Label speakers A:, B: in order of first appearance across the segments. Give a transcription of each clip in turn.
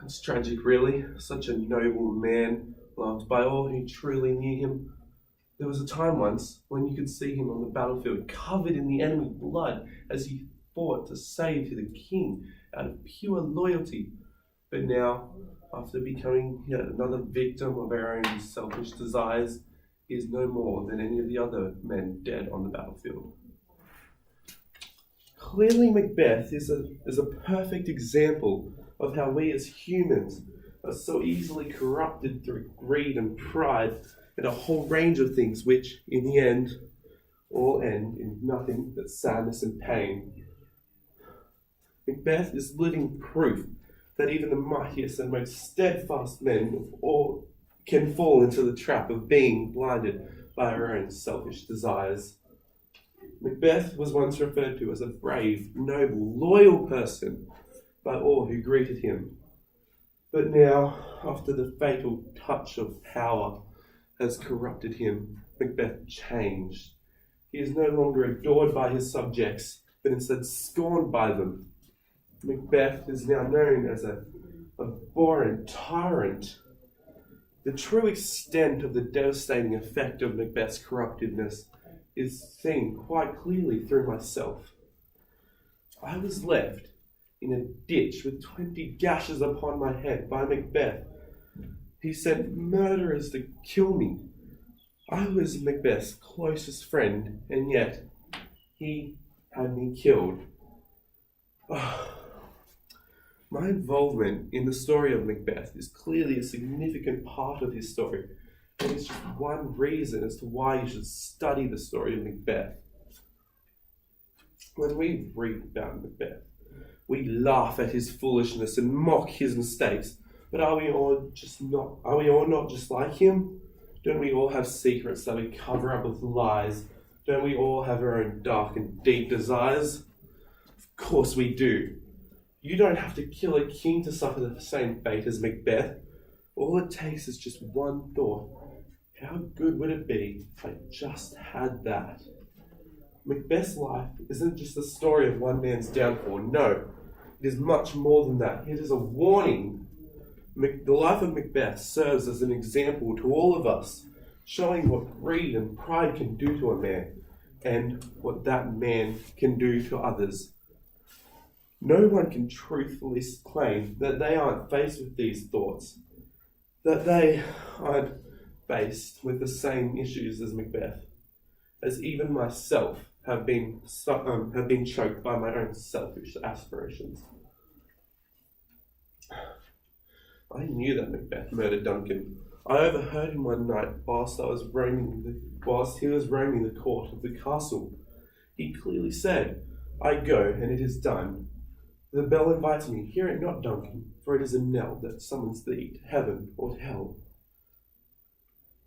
A: It's tragic, really. Such a noble man, loved by all who truly knew him. There was a time once when you could see him on the battlefield, covered in the enemy's blood, as he fought to save the king out of pure loyalty. But now, after becoming yet another victim of our own selfish desires, he is no more than any of the other men dead on the battlefield. Clearly, Macbeth is a perfect example of how we as humans are so easily corrupted through greed and pride and a whole range of things which, in the end, all end in nothing but sadness and pain. Macbeth is living proof that even the mightiest and most steadfast men of all can fall into the trap of being blinded by our own selfish desires. Macbeth was once referred to as a brave, noble, loyal person by all who greeted him. But now, after the fatal touch of power has corrupted him, Macbeth changed. He is no longer adored by his subjects, but instead scorned by them. Macbeth is now known as a boring tyrant. The true extent of the devastating effect of Macbeth's corruptedness is seen quite clearly through myself. I was left in a ditch with 20 gashes upon my head by Macbeth. He sent murderers to kill me. I was Macbeth's closest friend, and yet he had me killed. My involvement in the story of Macbeth is clearly a significant part of his story, and it's just one reason as to why you should study the story of Macbeth. When we read about Macbeth, we laugh at his foolishness and mock his mistakes, but are we all not just like him? Don't we all have secrets that we cover up with lies? Don't we all have our own dark and deep desires? Of course we do. You don't have to kill a king to suffer the same fate as Macbeth. All it takes is just one thought. How good would it be if I just had that? Macbeth's life isn't just the story of one man's downfall. No, it is much more than that. It is a warning. The life of Macbeth serves as an example to all of us, showing what greed and pride can do to a man, and what that man can do to others. No one can truthfully claim that they aren't faced with these thoughts, that they aren't faced with the same issues as Macbeth, as even myself have been choked by my own selfish aspirations. I knew that Macbeth murdered Duncan. I overheard him one night whilst he was roaming the court of the castle. He clearly said, "I go, and it is done. The bell invites me. Hear it not, Duncan, for it is a knell that summons thee to heaven or to hell."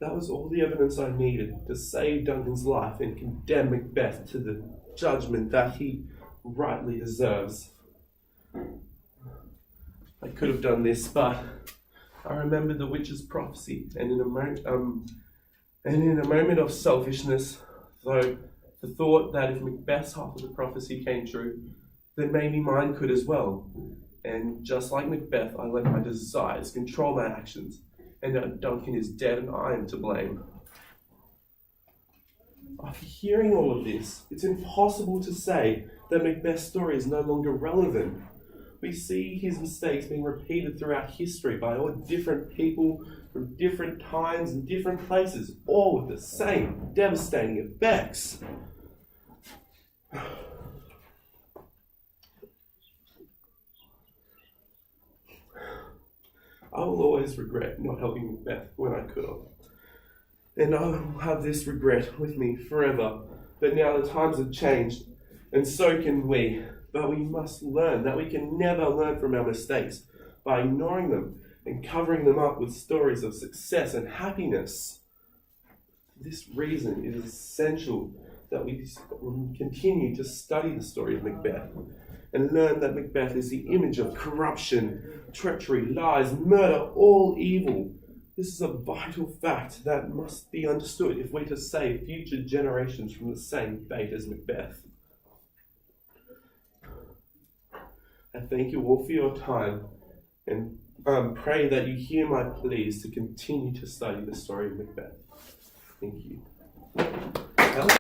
A: That was all the evidence I needed to save Duncan's life and condemn Macbeth to the judgment that he rightly deserves. I could have done this, but I remembered the witch's prophecy, and in a moment of selfishness, though, the thought that if Macbeth's half of the prophecy came true, then maybe mine could as well. And just like Macbeth, I let my desires control my actions, and now Duncan is dead and I am to blame. After hearing all of this, it's impossible to say that Macbeth's story is no longer relevant. We see his mistakes being repeated throughout history by all different people from different times and different places, all with the same devastating effects. I will always regret not helping Macbeth when I could have. And I will have this regret with me forever. But now the times have changed, and so can we. But we must learn that we can never learn from our mistakes by ignoring them and covering them up with stories of success and happiness. For this reason, it is essential that we continue to study the story of Macbeth and learn that Macbeth is the image of corruption, treachery, lies, murder, all evil. This is a vital fact that must be understood if we're to save future generations from the same fate as Macbeth. I thank you all for your time, and pray that you hear my pleas to continue to study the story of Macbeth. Thank you.